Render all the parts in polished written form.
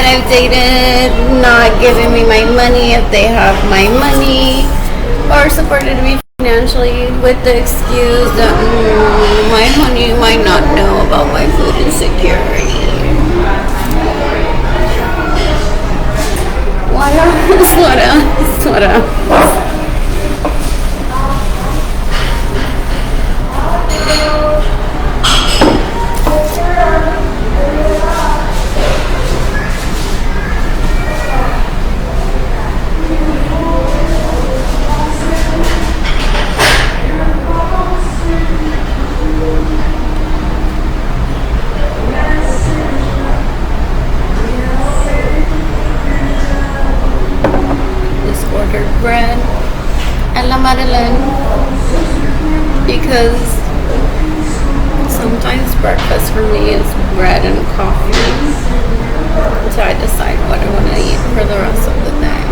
I've dated not giving me my money if they have my money, or supported me financially with the excuse that my honey might not know about my food insecurity. What else? What else? What else? Bread and la Madeleine because sometimes breakfast for me is bread and coffee, so I decide what I want to eat for the rest of the day.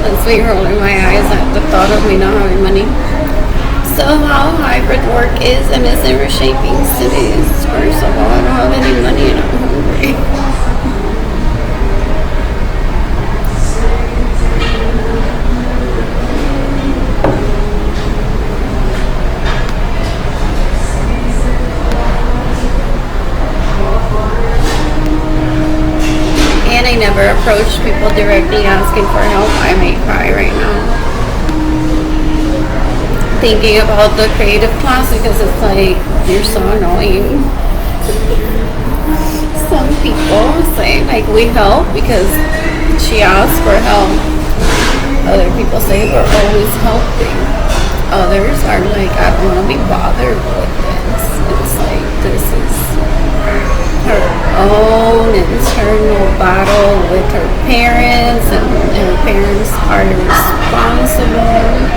That's me rolling my eyes at the thought of me not having money. So how hybrid work is and is in reshaping cities. First of all, I don't have any money and I'm hungry. And I never approach people directly asking for help. I may cry right now. Thinking about the creative class because it's like, you're so annoying. Some people say like we help because she asked for help. Other people say we're always helping. Others are like, I don't want to be bothered with this. It's like, this is her own internal battle with her parents, and her parents are responsible.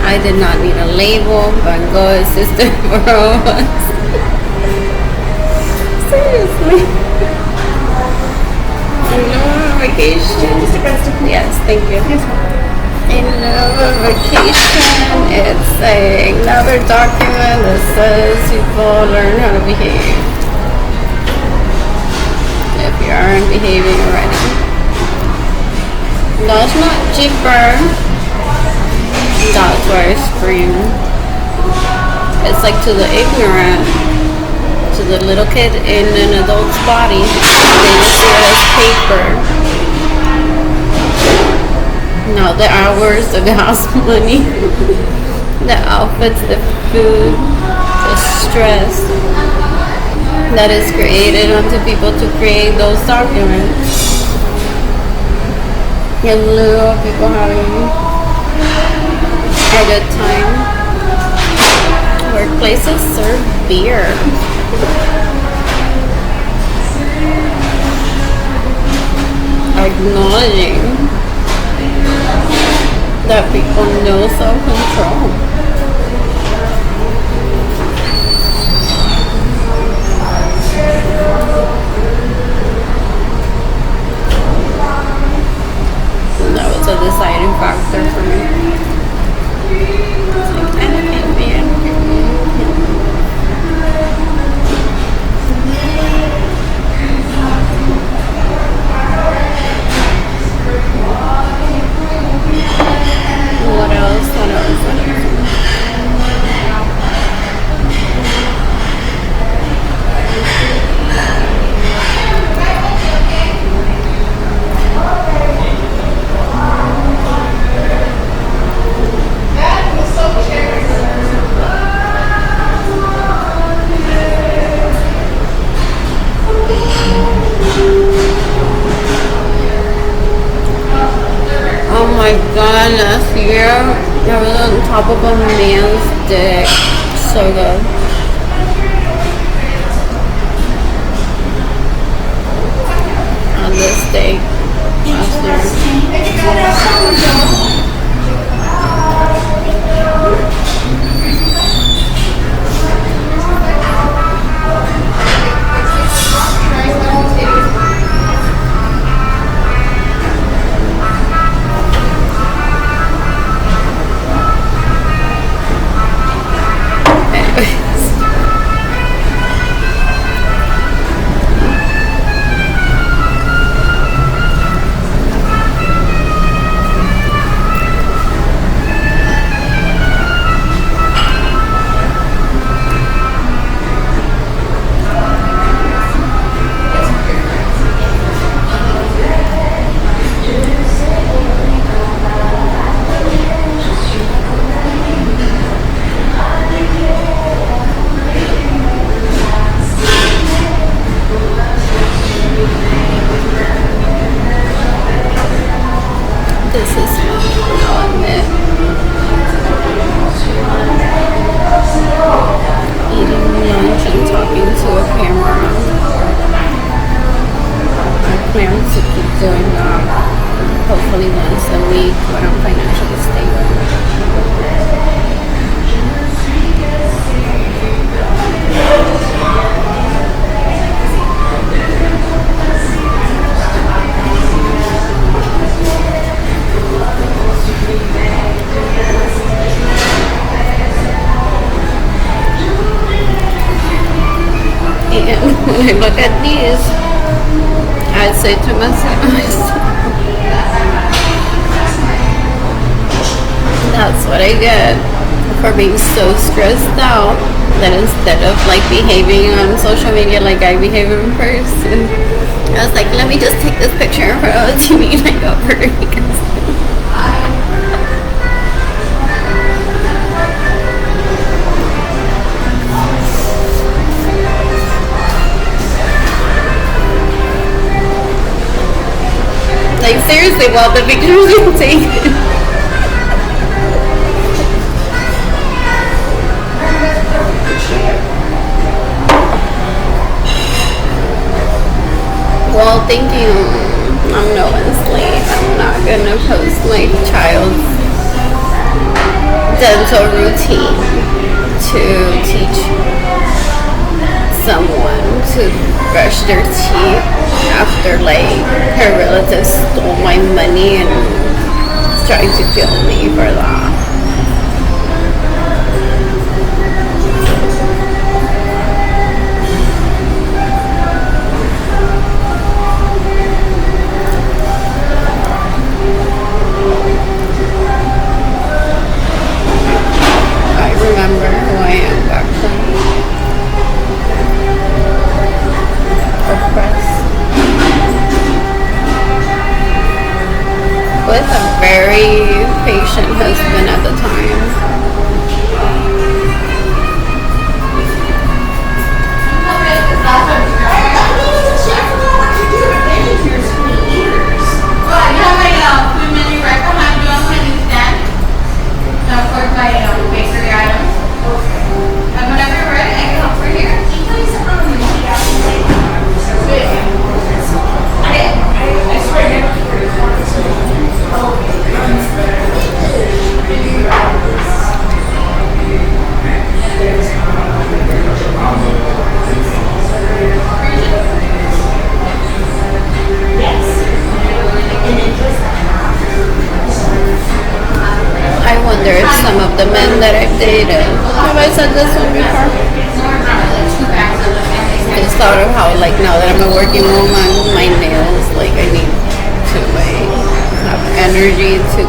I did not need a label. Van Gogh assisted for all of us. Seriously. Vacation. Yes, thank you. In vacation, it's another document that says people learn how to behave. If you aren't behaving already. That's not cheaper. That's why I scream. It's like to the ignorant, to the little kid in an adult's body, they just see it as paper. No, the hours, the gas money, the outfits, the food, the stress that is created onto people to create those documents. In lieu of people having a good time. Workplaces serve beer. Acknowledging that people know self-control. And that was a deciding factor for me. What else? Oh my god, last year I was on top of a man's dick. So good. On this day last year. when I look at these, I say to myself, that's what I get for being so stressed out that instead of like behaving on social media like I behave in person, I was like, let me just take this picture in front of the TV and I go Puerto Rican. Like seriously, well, the pictures you take. Well, thank you. I'm no one's slave. I'm not gonna post my child's dental routine to teach someone to brush their teeth after like her relatives stole my money and tried to kill me for that. Remember who I am back then. Oppressed. With a very patient husband at the time. I wonder if some of the men that I've dated, have I said this one before? I just thought of how like now that I'm a working woman, my nails, like I need to like have energy to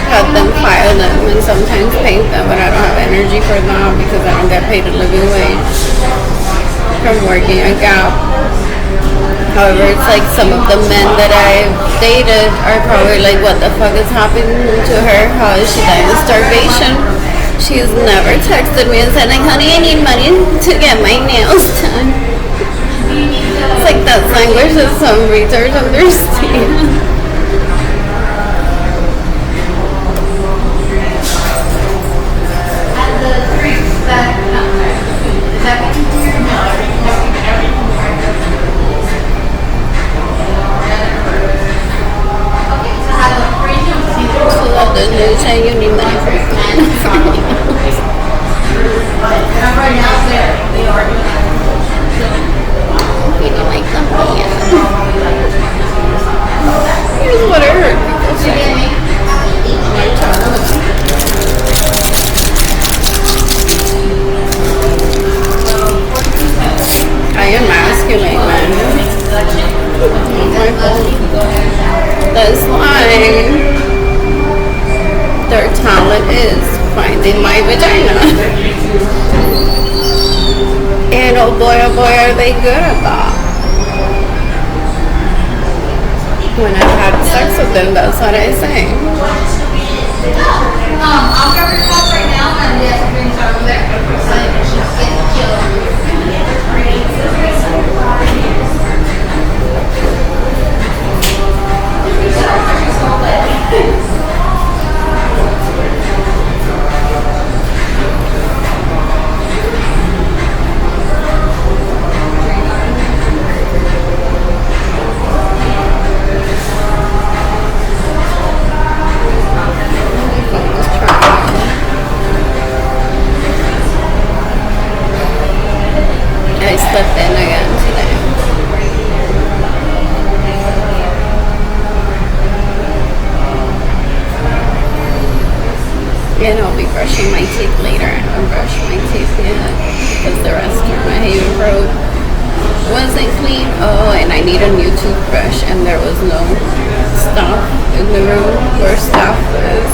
cut them, file them, and sometimes paint them, but I don't have energy for that because I don't get paid a living wage from working a Gap. However, it's like some of the men that I've dated are probably like, what the fuck is happening to her? How is she dying of starvation? She's never texted me and said like, honey, I need money to get my nails done. It's like that language that some retards understand. The news saying you need money for your food. Right now they are doing that. We don't like them. Here's what I heard people say. My childhood. I emasculate men. On my phone. That's lying. Their talent is finding my vagina. And oh boy, are they good at that. When I've had sex with them, that's what I say. I'll grab your cup right now and the other drinks are over there. So you can just get killed. no stuff in the room where stuff is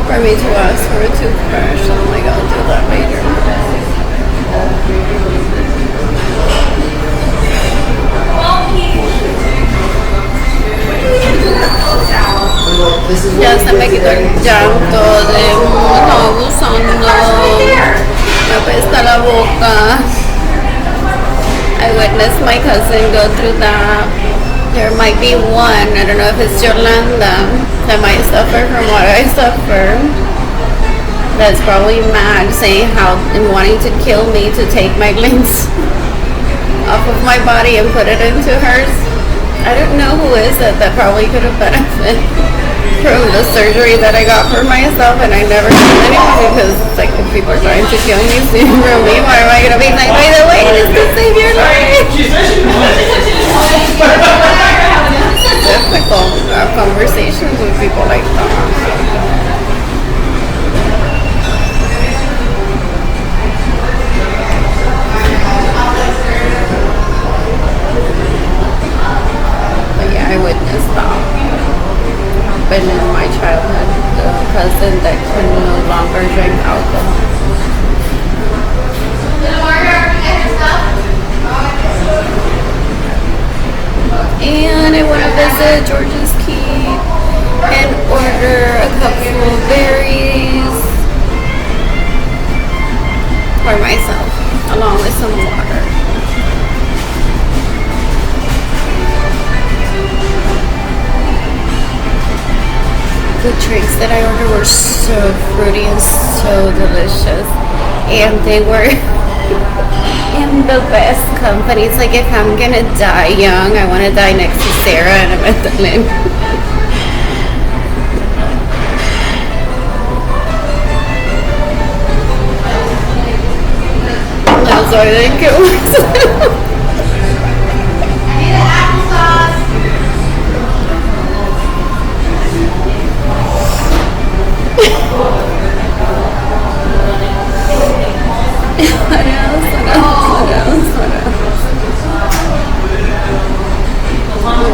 for me to ask for a toothbrush. I'm like, I'll do that later. Ya se me quitó el llanto de no abusando, me apesta la boca. I witnessed my cousin go through that. There might be one, I don't know if it's Yolanda, that might suffer from what I suffer. That's probably mad, saying how and wanting to kill me to take my links off of my body and put it into hers. I don't know who is it that probably could have benefited from the surgery that I got for myself, and I never told anyone because it's like if people are trying to kill me, see from me, why am I gonna be like, by the way, it is to save your life? It's difficult to have conversations with people like that. I witnessed that happen in my childhood. The cousin that could no longer drink alcohol. And I want to visit George's Keep and order a couple of berries for myself, along with some water. The drinks that I ordered were so fruity and so delicious, and they were in the best company. It's like if I'm gonna die young, I want to die next to Sarah and Amanda Lynn. That's what I think it was.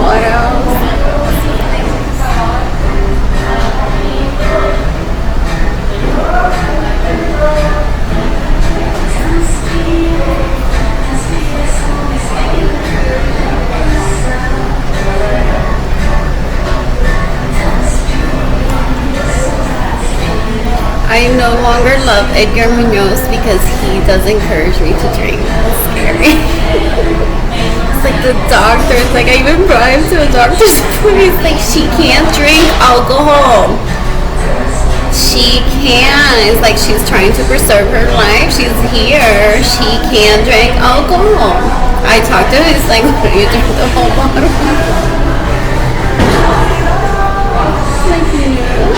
What else? I no longer love Edgar Munoz because he does encourage me to drink. That's scary. It's like the doctor. It's like I even brought him to a doctor's appointment. It's like she can't drink alcohol. She can't. It's like she's trying to preserve her life. She's here. She can't drink alcohol. I talked to him. It's like, why don't you drink the whole bottle? Like, no.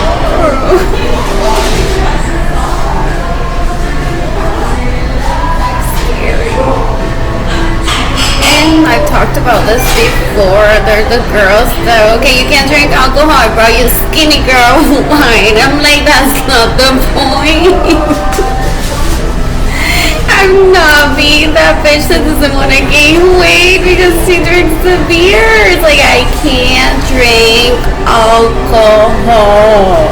And I've talked about this before. They're the girls that, okay, you can't drink alcohol. I brought you skinny girl wine. I'm like, that's not the point. I'm not being that bitch that doesn't want to gain weight because she drinks the beer. It's like, I can't drink alcohol.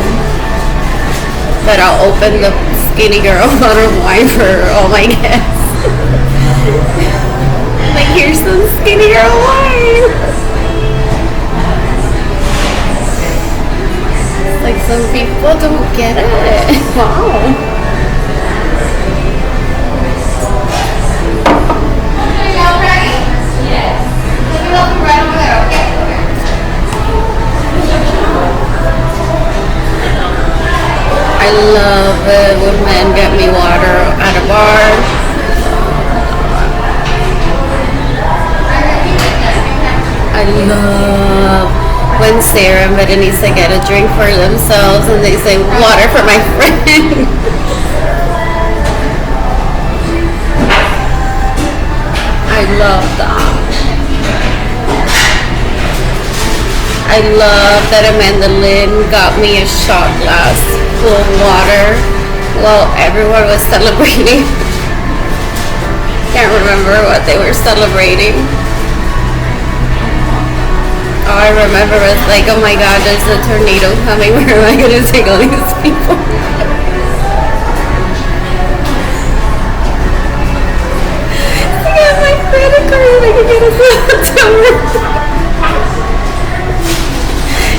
But I'll open the skinny girl bottle of wine for all my guests. Like, here's some skinny girl wine. Like, some people don't get it. Wow. I love it when men get me water at a bar. I love when Sarah and Berenice get a drink for themselves and they say, water for my friend. I love that. I love that Amanda Lynn got me a shot glass full of water while everyone was celebrating. Can't remember what they were celebrating. All I remember was like, oh my god, there's a tornado coming. Where am I gonna take all these people? I got my credit card and I can get us a hotel.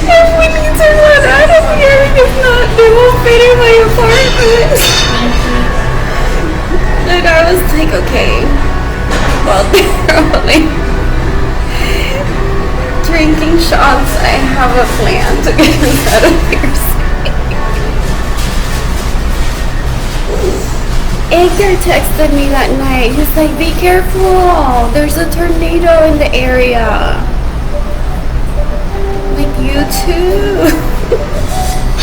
If we need to run out of here, if not, they won't fit in my apartment. And I was like, okay, well, they're all like drinking shots. I have a plan to get us out of here. Edgar texted me that night. He's like, be careful. There's a tornado in the area. Like, you too.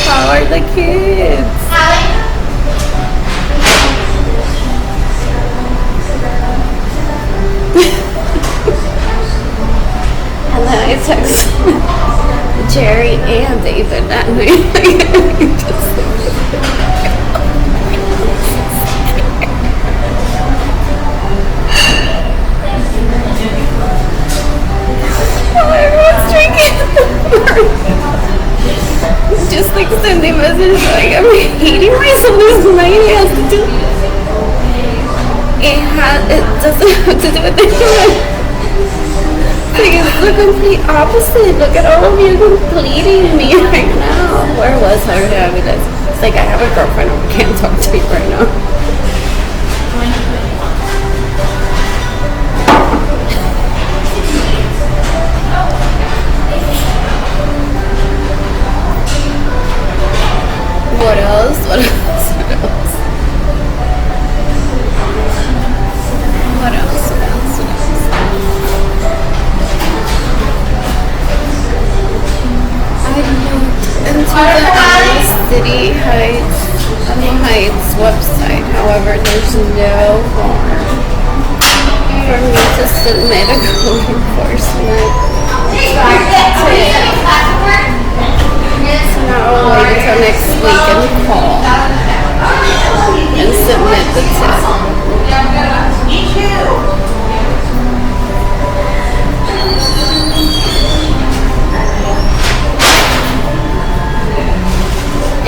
How are the kids? And then I text Jerry and David that night. Everyone's drinking. Just like sending messages like, I'm hating myself. This night has to do. It doesn't have to do with anything. Like, it's the complete opposite. Look at all of you completing me right now. Where was I? It's like, I have a girlfriend. I can't talk to you right now. What else? What else? What else? What else? What else? What else? I looked into the City Heights website. However, there's no form for me to submit a code enforcement. So now I'll wait until next week and call and submit the tip.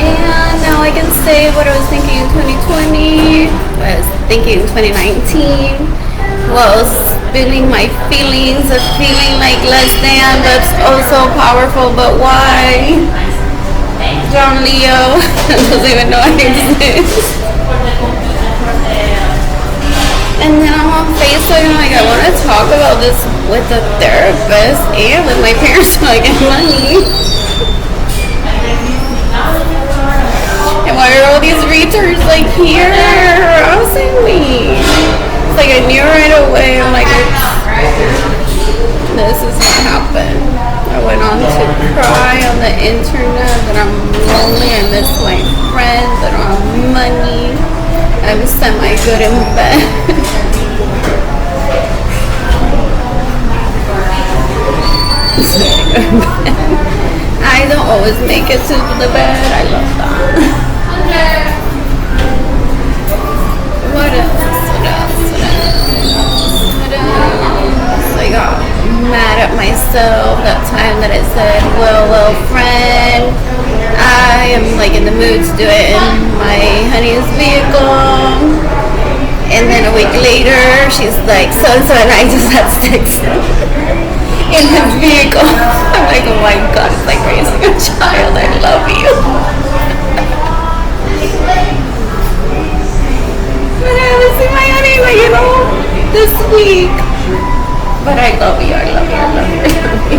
And now I can say what I was thinking in 2020, what I was thinking in 2019. Well, spilling my feelings of feeling like less than, that's also powerful, but why? John Leo doesn't even know I exist. And then I'm on Facebook and I'm like, I want to talk about this with a therapist and with my parents so I get money. And why are all these retards like here harassing me? It's like I knew right away. I'm like, this is what happened. I went on to cry on the internet that I'm lonely, I miss my friends, I don't have money, I'm semi-good in bed. I don't always make it to the bed. I love that. What else? I got mad at myself that time that I said, well, friend, I am like in the mood to do it in my honey's vehicle. And then a week later, she's like, so and I just had sex in his vehicle. I'm like, oh my god, it's like raising a child. I love you. But I haven't seen my honey like, this week. But I love you, I love you, I love you, I love you.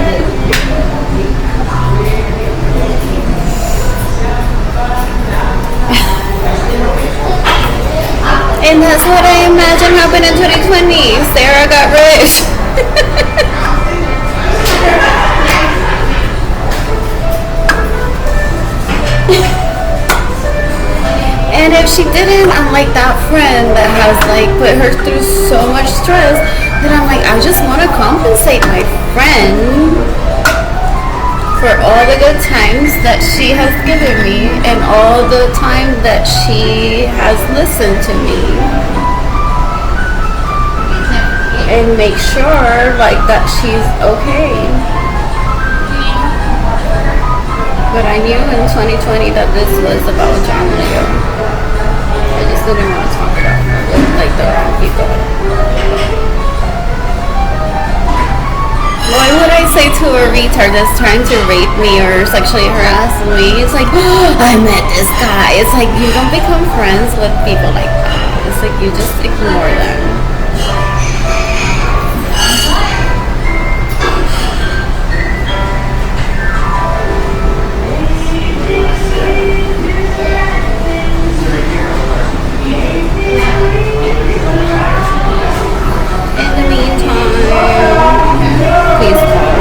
And that's what I imagine happened in 2020. Sarah got rich. And if she didn't, I'm like that friend that has like put her through so much stress that I'm like, I just want to compensate my friend for all the good times that she has given me and all the time that she has listened to me. And make sure like that she's okay. But I knew in 2020 that this was about John Leo. I just didn't want to talk about it with like the wrong people. Why would I say to a retard that's trying to rape me or sexually harass me? It's like, oh, I met this guy. It's like you don't become friends with people like that. It's like you just ignore them. In the meantime, please call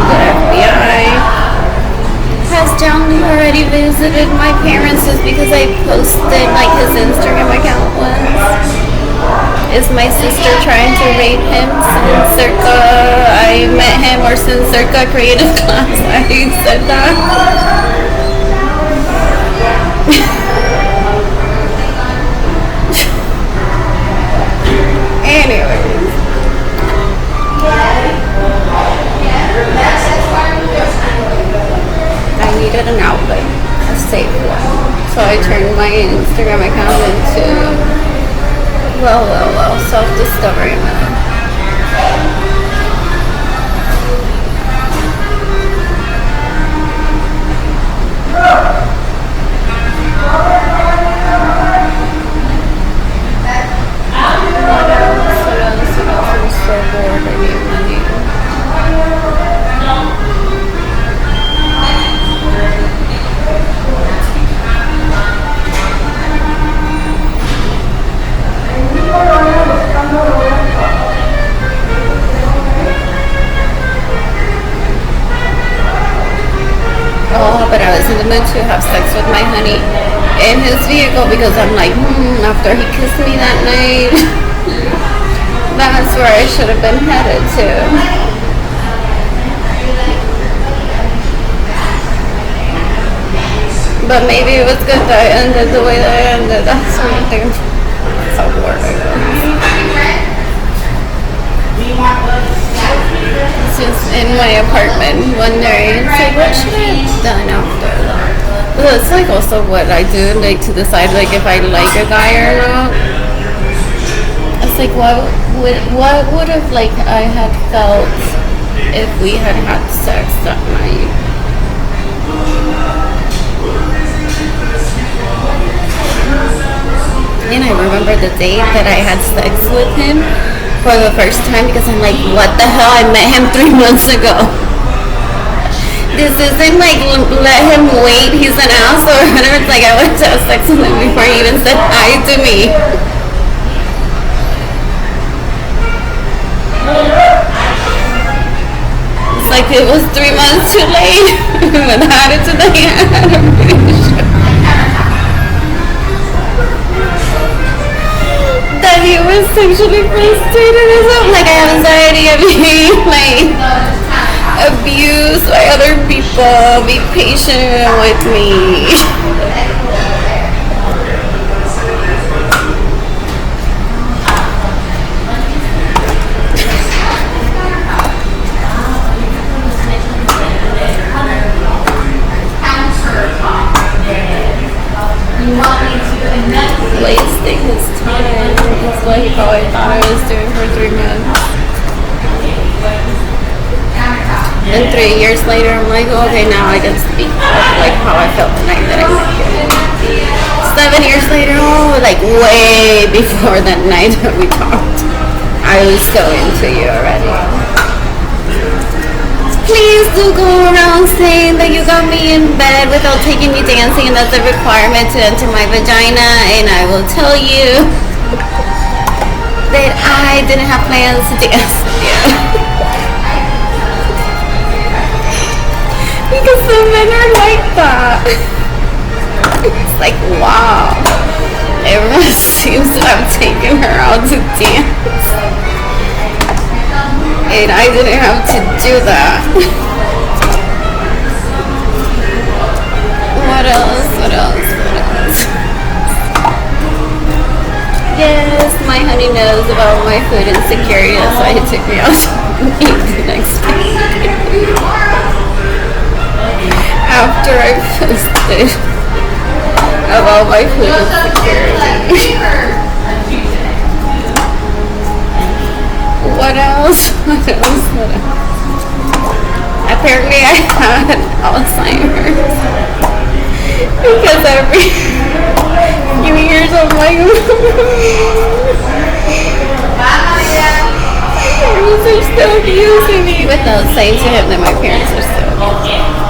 the FBI. Has John already visited my parents just because I posted like his Instagram account once? Is my sister trying to rape him since circa I met him or since circa creative class I said that? Anyways. I needed an outlet, a safe one. So I turned my Instagram account into self-discovery mode. I'm so bored, I need money. Oh, but I was in the mood to have sex with my honey in his vehicle because I'm like, after he kissed me that night, that's where I should have been headed to. But maybe it was good that I ended the way that I ended. That's something. That's how bored I was. Just in my apartment wondering, like, what should I have done after that? Well, it's like also what I do, like to decide like if I like a guy or not. It's like what would have like I had felt if we had had sex that night. And I remember the day that I had sex with him for the first time because I'm like, what the hell? I met him 3 months ago. This isn't like let him wait, he's an ass or whatever. It's like I wanted to have sex with him before he even said hi to me. It's like it was 3 months too late. But had it to the hand, I'm pretty sure. That he was sexually frustrated or something. Like I have anxiety of being like abused by other people. Be patient with me. Wasting his time. That's like how I thought I was doing for 3 months. And 3 years later, I'm like, okay, now I can speak of like how I felt the night that I met you. 7 years later, like way before that night that we talked, I was so into you already. Please do go around saying that you got me in bed without taking me dancing, and that's a requirement to enter my vagina, and I will tell you that I didn't have plans to dance with you. Because some men are like that. It's like, wow. Everyone seems to have taken her out to dance. And I didn't have to do that. What else? Yes, my honey knows about my food insecurity, so he took me out to eat the next day. after I posted about my food insecurity. What else? What else? What else? Apparently I had Alzheimer's because every few years I'm like parents are still abusing me without saying to him that my parents are still abusing me.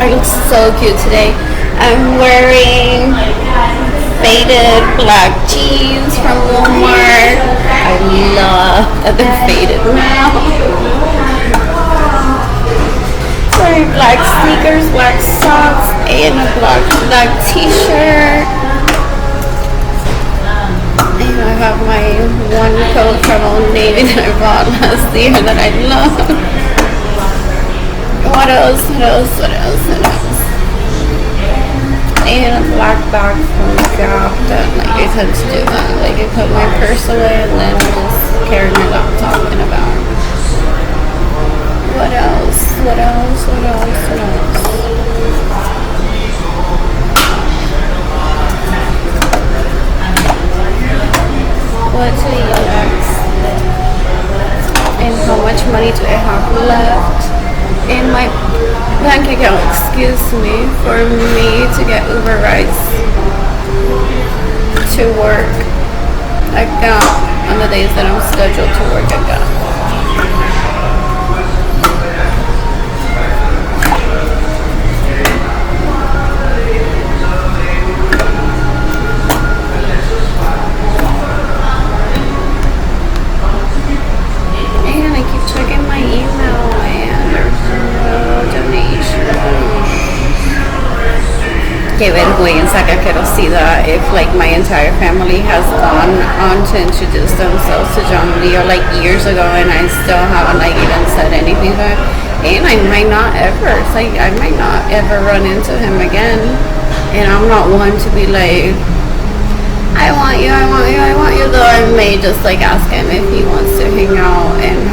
I look so cute today. I'm wearing faded black jeans from Walmart. I love that they're faded now. Wearing black sneakers, black socks, and a black t-shirt. And I have my one coat from Old Navy that I bought last year that I love. What else? What else? What else? What else? And a black bag from Gap that like I tend to do that. Like I put my purse away and then I just carry my laptop in a bag. What else? What else? What else? What else? What next? And how much money do I have left in my bank account, excuse me, for me to get Uber rides to work again on the days that I'm scheduled to work again. And I keep checking my email and there's no donation. Que vergüenza que quiero see that if like my entire family has gone on to introduce themselves to John Leo like years ago and I still haven't like even said anything to him. And I might not ever, it's like I might not ever run into him again. And I'm not one to be like, I want you, I want you, I want you, though I may just like ask him if he wants to hang out and